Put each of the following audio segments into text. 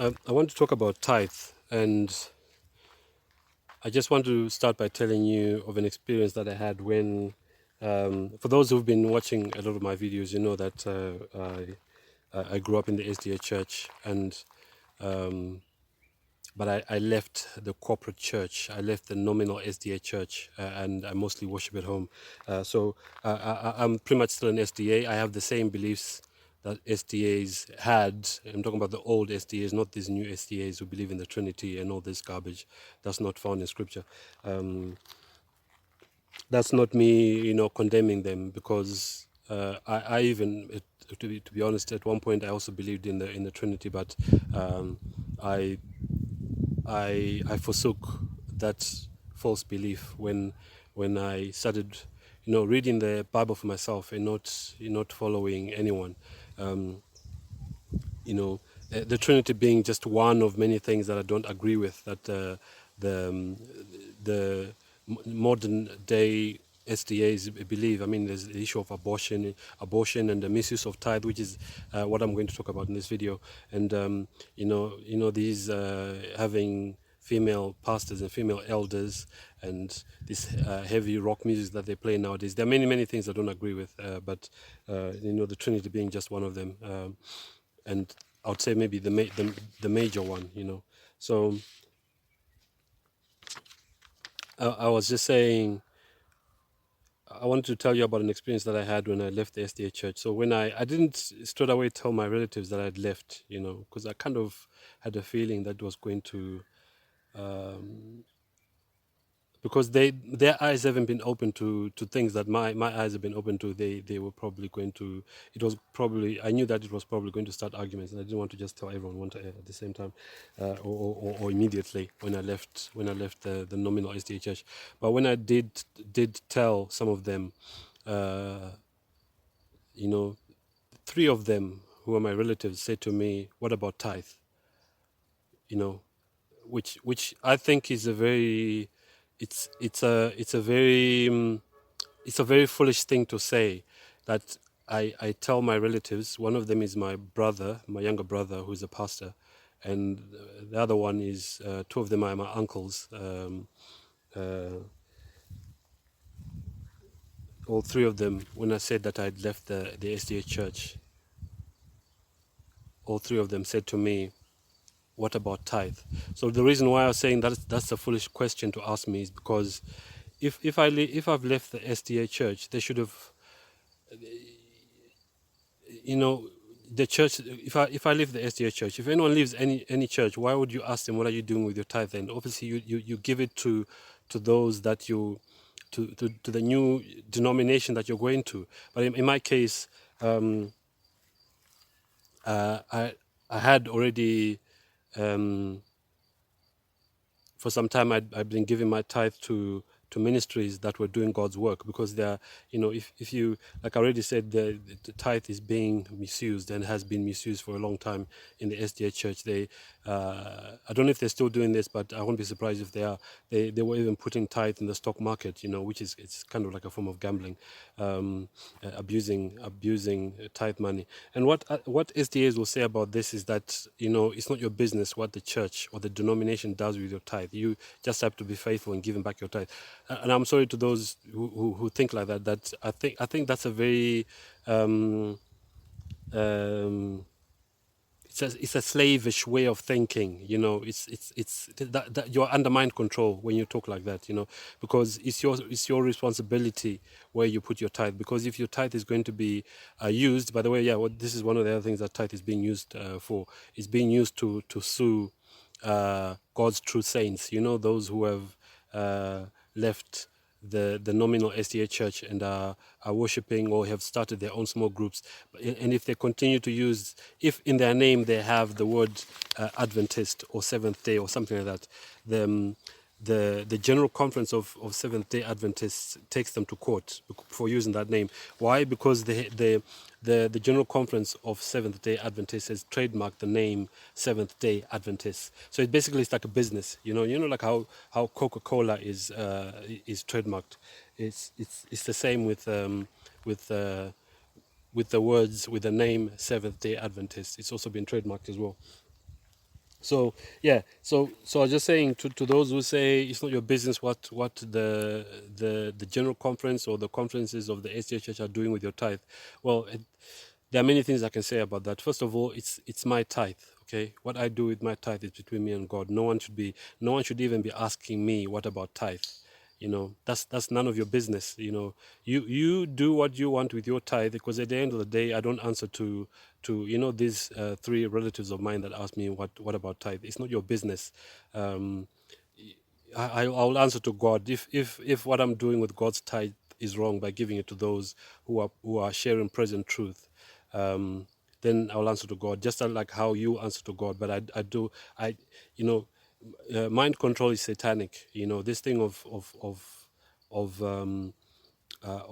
I want to talk about tithe, and I just want to start by telling you of an experience that I had when, for those who've been watching a lot of my videos, you know that I grew up in the SDA church, and but I left the corporate church. I left the nominal SDA church, and I mostly worship at home. I'm pretty much still an SDA. I have the same beliefs that SDAs had. I'm talking about the old SDAs, not these new SDAs who believe in the Trinity and all this garbage that's not found in Scripture. That's not me, condemning them, because I even, to be honest, at one point I also believed in the Trinity, but I I forsook that false belief when I started, reading the Bible for myself and not following anyone. Um, the Trinity being just one of many things that I don't agree with. That the the modern day SDAs believe. I mean, there's the issue of abortion, and the misuse of tithe, which is what I'm going to talk about in this video. And these having female pastors and female elders, and this heavy rock music that they play nowadays. There are many things I don't agree with, but the Trinity being just one of them. And I would say maybe the major one. So I was just saying, I wanted to tell you about an experience that I had when I left the SDA church. So when I didn't straight away tell my relatives that I'd left, because I kind of had a feeling that was going to, because their eyes haven't been open to things that my eyes have been open to. They were probably going to, I knew that it was probably going to start arguments, and I didn't want to just tell everyone at the same time, or immediately when I left the nominal SDA church. But when I did tell some of them, you know three of them who are my relatives said to me, "What about tithe?" you know which I think is a very, it's a very, it's a very foolish thing to say. That I tell my relatives. One of them is my brother, my younger brother, who's a pastor, and the other one is, two of them are my uncles. Uh, all three of them, when I said that I'd left the SDA church, all three of them said to me, "What about tithe?" So the reason why I was saying that's a foolish question to ask me is because if I've left the SDA church, they should have, you know, the church. If I leave the SDA church, if anyone leaves any church, why would you ask them, "What are you doing with your tithe?" Then obviously you give it to those that you, to the new denomination that you're going to. But in my case, I had already, for some time I'd been giving my tithe to ministries that were doing God's work, because they're, if you, like I already said, the tithe is being misused and has been misused for a long time in the SDA church. They, I don't know if they're still doing this, but I won't be surprised if they are. They were even putting tithe in the stock market, which is, it's kind of like a form of gambling, abusing tithe money. And what SDAs will say about this is that, it's not your business what the church or the denomination does with your tithe. You just have to be faithful in giving back your tithe. And I'm sorry to those who think like that. That I think that's a very, it's a slavish way of thinking. It's that you're under mind control when you talk like that. Because it's your responsibility where you put your tithe. Because if your tithe is going to be used, by the way, this is one of the other things that tithe is being used for. It's being used to sue God's true saints. Those who have left the nominal SDA church and are worshipping or have started their own small groups. And if they continue to use, if in their name they have the word Adventist or Seventh Day or something like that, the General Conference of Seventh Day Adventists takes them to court for using that name. Why? Because the General Conference of Seventh Day Adventists has trademarked the name Seventh Day Adventists. So it basically is like a business. Like how Coca-Cola is trademarked. It's the same with the words, with the name Seventh Day Adventist. It's also been trademarked as well. So yeah, so I was just saying to those who say it's not your business what the general conference or the conferences of the SDA Church are doing with your tithe. Well, there are many things I can say about that. First of all, it's my tithe. Okay, what I do with my tithe is between me and God. No one should even be asking me what about tithe. You know, that's none of your business. You know, you do what you want with your tithe, because at the end of the day, I don't answer to these three relatives of mine that asked me what about tithe. It's not your business. um, I'll answer to God if what I'm doing with God's tithe is wrong by giving it to those who are sharing present truth. um, then I'll answer to God, just like how you answer to God. But I you know mind control is satanic. You know, this thing of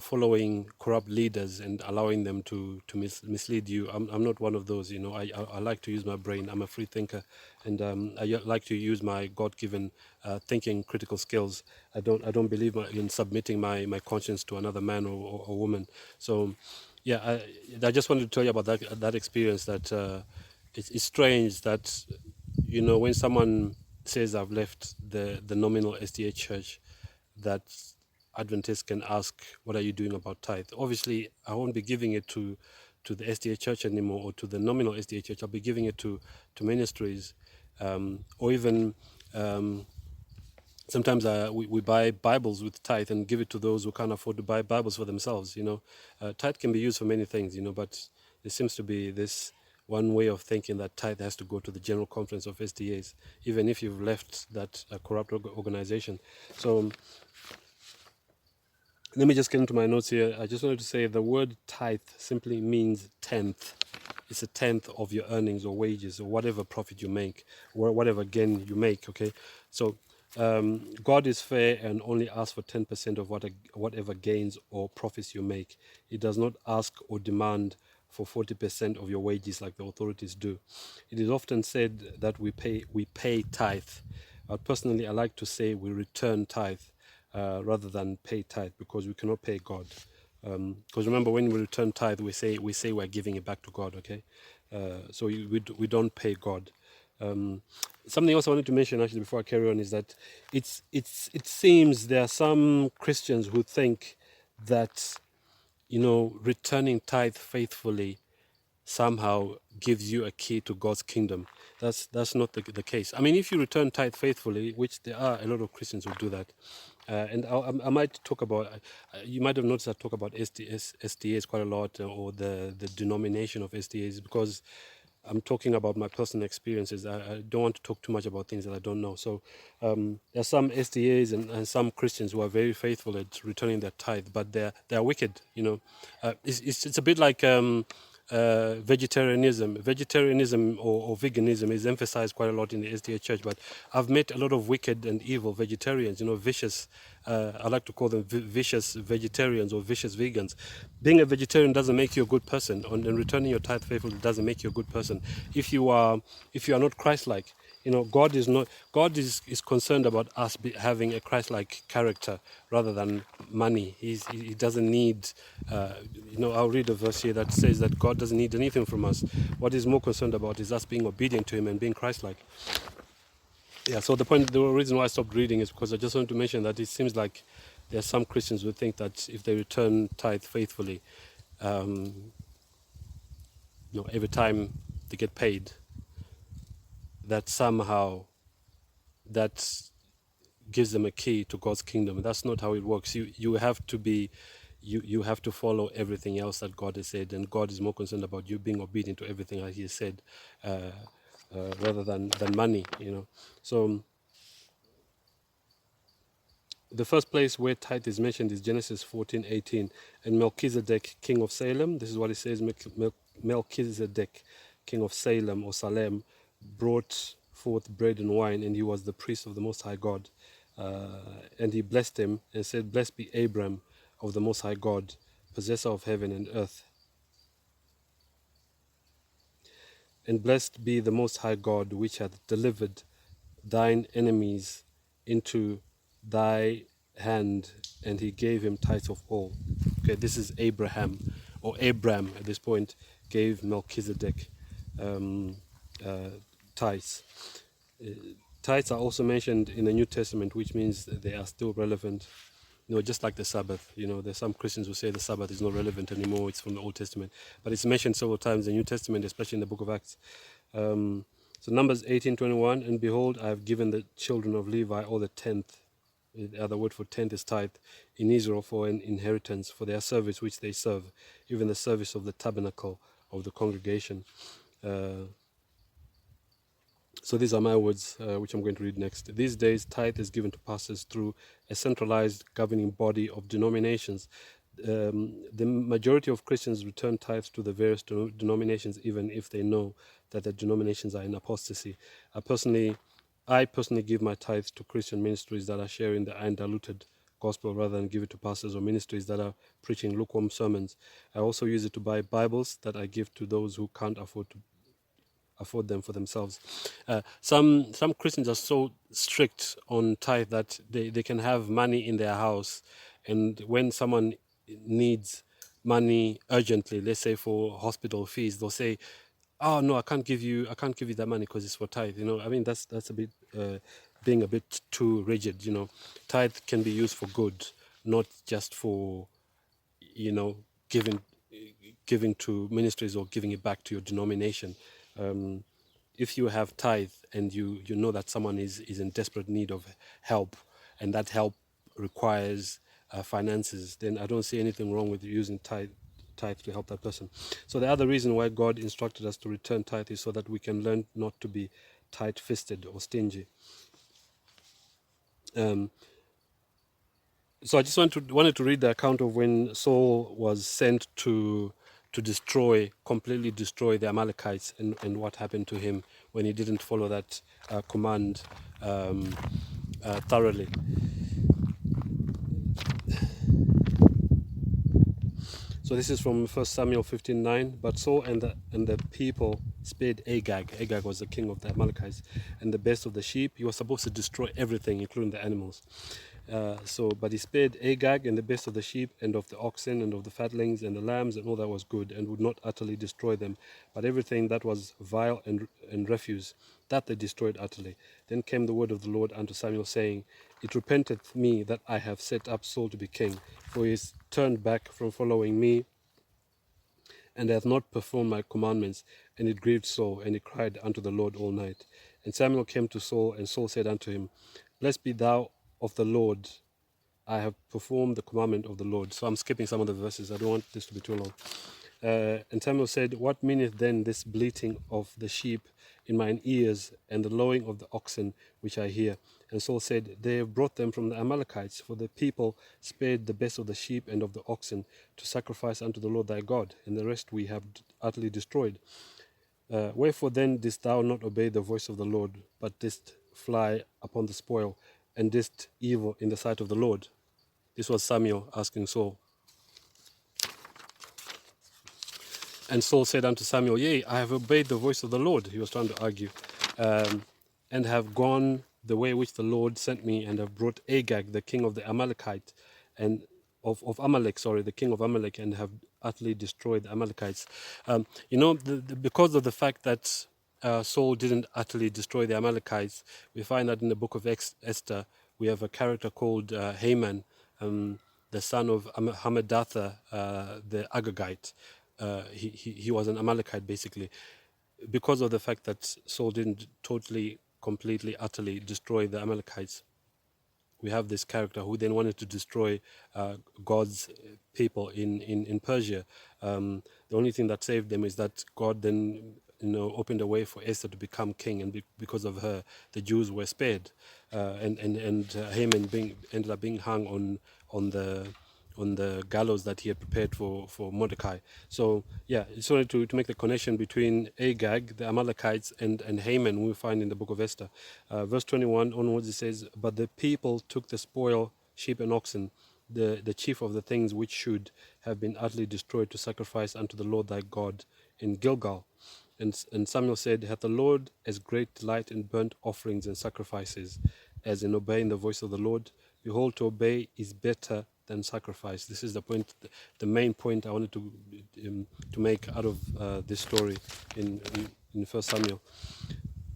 following corrupt leaders and allowing them to mislead you. I'm not one of those. You know, I like to use my brain. I'm a free thinker, and like to use my God-given thinking critical skills. I don't believe in submitting my conscience to another man or woman. So yeah, I just wanted to tell you about that experience. That it's strange that, you know, when someone says I've left the nominal SDA church, that Adventists can ask, what are you doing about tithe? Obviously, I won't be giving it to the SDA church anymore, or to the nominal SDA church. I'll be giving it to ministries, or even sometimes we buy Bibles with tithe and give it to those who can't afford to buy Bibles for themselves. You know, tithe can be used for many things. You know, but there seems to be this one way of thinking that tithe has to go to the General Conference of SDAs, even if you've left that corrupt organization. So let me just get into my notes here. I just wanted to say the word tithe simply means tenth. It's a tenth of your earnings or wages or whatever profit you make or whatever gain you make. Okay, so God is fair and only asks for 10% of whatever gains or profits you make. He does not ask or demand for 40% of your wages like the authorities do. It is often said that we pay tithe. Personally, I like to say we return tithe rather than pay tithe, because we cannot pay God. Because remember, when we return tithe, we say we're giving it back to God. Okay, so we don't pay God. Something else I wanted to mention actually before I carry on is that it seems there are some Christians who think that, you know, returning tithe faithfully somehow gives you a key to God's kingdom. That's not the case. I mean, if you return tithe faithfully, which there are a lot of Christians who do that, and I might talk about, you might have noticed I talk about SDAs quite a lot, or the denomination of SDAs, because I'm talking about my personal experiences. I don't want to talk too much about things that I don't know. So there are some SDAs and some Christians who are very faithful at returning their tithe, but they're wicked. You know, it's a bit like vegetarianism. Vegetarianism or veganism is emphasized quite a lot in the SDA church, but I've met a lot of wicked and evil vegetarians. You know, vicious. I like to call them vicious vegetarians or vicious vegans. Being a vegetarian doesn't make you a good person, and returning your tithe faithfully doesn't make you a good person. If you are not Christ-like, you know, God is concerned about us having a Christ-like character rather than money. He doesn't need, you know, I'll read a verse here that says that God doesn't need anything from us. What he's more concerned about is us being obedient to him and being Christ-like. Yeah, so the reason why I stopped reading is because I just wanted to mention that it seems like there are some Christians who think that if they return tithe faithfully, you know, every time they get paid, that somehow that gives them a key to God's kingdom. That's not how it works. You have to be, you have to follow everything else that God has said, and God is more concerned about you being obedient to everything that He has said, rather than money. You know, so the first place where tithe is mentioned is Genesis 14:18, and Melchizedek, king of Salem. This is what it says: Melchizedek, king of Salem or Salem, brought forth bread and wine, and he was the priest of the Most High God. And he blessed him and said, "Blessed be Abram of the Most High God, possessor of heaven and earth. And blessed be the Most High God, which hath delivered thine enemies into thy hand." And he gave him tithes of all. Okay, this is Abraham, or Abram at this point, gave Melchizedek um, uh, tithes. Tithes are also mentioned in the New Testament, which means that they are still relevant. Just like the Sabbath. There's some Christians who say the Sabbath is not relevant anymore. It's from the Old Testament, but it's mentioned several times in the New Testament, especially in the Book of Acts. So Numbers 18:21, and behold, I have given the children of Levi all the tenth. The other word for tenth is tithe in Israel for an inheritance for their service which they serve, even the service of the tabernacle of the congregation. So these are my words, which I'm going to read next. These days, tithe is given to pastors through a centralized governing body of denominations. The majority of Christians return tithes to the various denominations, even if they know that the denominations are in apostasy. I personally give my tithes to Christian ministries that are sharing the undiluted gospel rather than give it to pastors or ministries that are preaching lukewarm sermons. I also use it to buy Bibles that I give to those who can't afford them for themselves. Some Christians are so strict on tithe that they can have money in their house, and when someone needs money urgently, let's say for hospital fees, they'll say, "Oh no, I can't give you that money because it's for tithe." I mean that's a bit being a bit too rigid. Tithe can be used for good, not just for you know giving giving to ministries or giving it back to your denomination. If you have tithe and you know that someone is in desperate need of help, and that help requires finances, then I don't see anything wrong with using tithe to help that person. So the other reason why God instructed us to return tithe is so that we can learn not to be tight-fisted or stingy. So I just wanted to read the account of when Saul was sent to completely destroy the Amalekites, and what happened to him when he didn't follow that command thoroughly. So this is from 1 Samuel 15:9. But Saul and the people spared Agag. Agag was the king of the Amalekites, and the best of the sheep. He was supposed to destroy everything, including the animals. But he spared Agag and the best of the sheep and of the oxen and of the fatlings and the lambs and all that was good, and would not utterly destroy them. But everything that was vile and refuse, that they destroyed utterly. Then came the word of the Lord unto Samuel, saying, It repenteth me that I have set up Saul to be king, for he is turned back from following me, and hath not performed my commandments. And it grieved Saul, and he cried unto the Lord all night. And Samuel came to Saul, and Saul said unto him, Blessed be thou of the Lord, I have performed the commandment of the Lord. So I'm skipping some of the verses. I don't want this to be too long. And Samuel said, What meaneth then this bleating of the sheep in mine ears, and the lowing of the oxen which I hear? And Saul said, They have brought them from the Amalekites, for the people spared the best of the sheep and of the oxen to sacrifice unto the Lord thy God, and the rest we have utterly destroyed. Wherefore then didst thou not obey the voice of the Lord, but didst fly upon the spoil, and didst evil in the sight of the Lord? This was Samuel asking Saul. And Saul said unto Samuel, Yea, I have obeyed the voice of the Lord. He was trying to argue. And have gone the way which the Lord sent me, and have brought Agag, the king of the Amalekite, and of Amalek, the king of Amalek, and have utterly destroyed the Amalekites. Because of the fact that Saul didn't utterly destroy the Amalekites, we find that in the book of Esther, we have a character called Haman, the son of Hammedatha, the Agagite. He was an Amalekite, basically, because of the fact that Saul didn't totally, completely, utterly destroy the Amalekites. We have this character who then wanted to destroy God's people in Persia. The only thing that saved them is that God then opened a way for Esther to become king, and because of her, the Jews were spared, and Haman ended up being hung on the gallows that he had prepared for Mordecai. So yeah, it's only to make the connection between Agag, the Amalekites, and Haman we find in the book of Esther. Verse 21 onwards, it says, But the people took the spoil, sheep and oxen, the chief of the things which should have been utterly destroyed, to sacrifice unto the Lord thy God in Gilgal. And Samuel said, Hath the Lord as great delight in burnt offerings and sacrifices as in obeying the voice of the Lord? Behold, to obey is better than sacrifice. This is the point, the main point I wanted to make out of this story in 1 Samuel.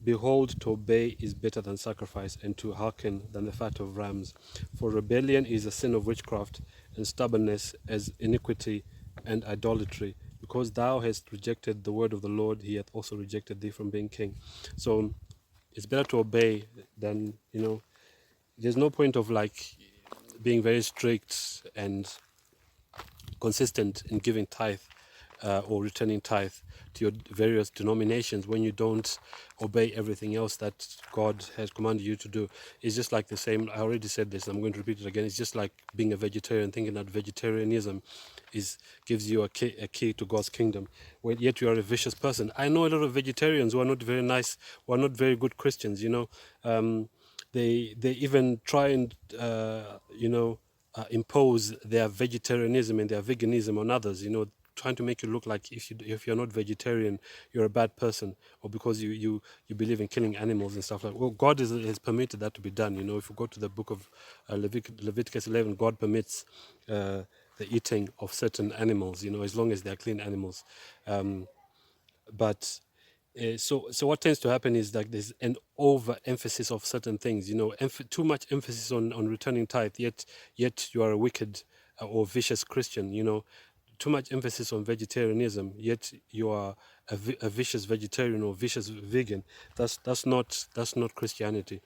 Behold, to obey is better than sacrifice, and to hearken than the fat of rams. For rebellion is a sin of witchcraft, and stubbornness as iniquity and idolatry. Because thou hast rejected the word of the Lord, he hath also rejected thee from being king. So it's better to obey than, there's no point of like being very strict and consistent in giving tithe or returning tithe to your various denominations when you don't obey everything else that God has commanded you to do. It's just like the same, I already said this, I'm going to repeat it again. It's just like being a vegetarian, thinking that vegetarianism gives you a key to God's kingdom, when yet you are a vicious person. I know a lot of vegetarians who are not very nice, who are not very good Christians, they even try and impose their vegetarianism and their veganism on others, trying to make you look like if you're not vegetarian, you're a bad person, or because you believe in killing animals and stuff like that. Well, God has permitted that to be done. If you go to the book of Leviticus 11, God permits the eating of certain animals, as long as they're clean animals. But so what tends to happen is that there's an overemphasis of certain things, too much emphasis on returning tithe, yet you are a wicked or vicious Christian, too much emphasis on vegetarianism, yet you are a vicious vegetarian or vicious vegan. That's not Christianity.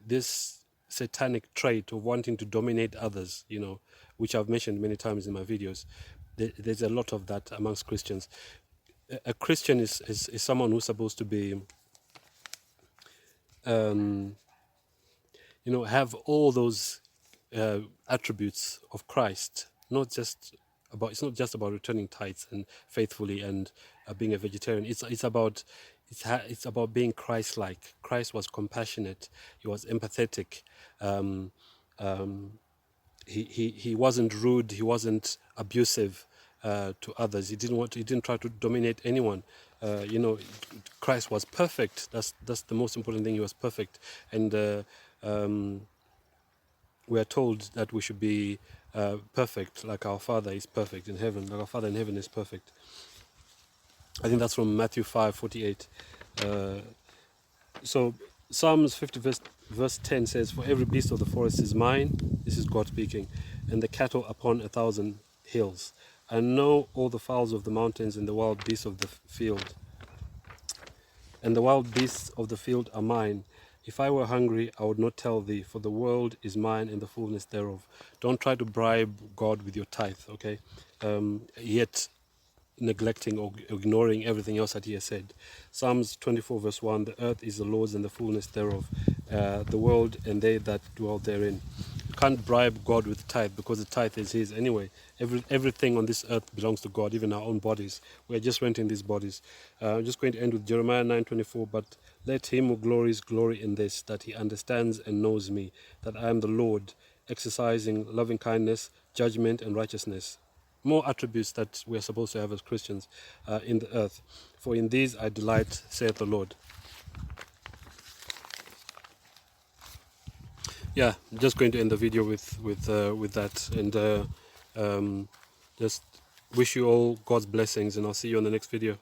This satanic trait of wanting to dominate others, which I've mentioned many times in my videos. There's a lot of that amongst Christians. A Christian is someone who's supposed to be, have all those attributes of Christ. It's not just about returning tithes and faithfully and being a vegetarian. It's about being Christ-like. Christ was compassionate. He was empathetic. He wasn't rude. He wasn't abusive to others. He didn't try to dominate anyone. Christ was perfect. That's the most important thing. He was perfect, and we are told that we should be perfect, like our Father is perfect in heaven. Like our Father in heaven is perfect. I think that's from Matthew 5:48. So Psalms 50 verse 10 says, "For every beast of the forest is mine," this is God speaking, "and the cattle upon 1,000 hills. I know all the fowls of the mountains and the wild beasts of the field. And the wild beasts of the field are mine. If I were hungry, I would not tell thee, for the world is mine and the fullness thereof." Don't try to bribe God with your tithe, okay? Yet neglecting or ignoring everything else that he has said. Psalms 24 verse 1, "The earth is the Lord's and the fullness thereof, the world and they that dwell therein." You can't bribe God with tithe, because the tithe is his anyway. Everything on this earth belongs to God, even our own bodies. We are just renting these bodies. I'm just going to end with Jeremiah 9:24. "But let him who glories glory in this, that he understands and knows me, that I am the Lord, exercising loving kindness, judgment, and righteousness." More attributes that we are supposed to have as Christians in the earth. "For in these I delight, saith the Lord." Yeah, I'm just going to end the video with that, and just wish you all God's blessings, and I'll see you on the next video.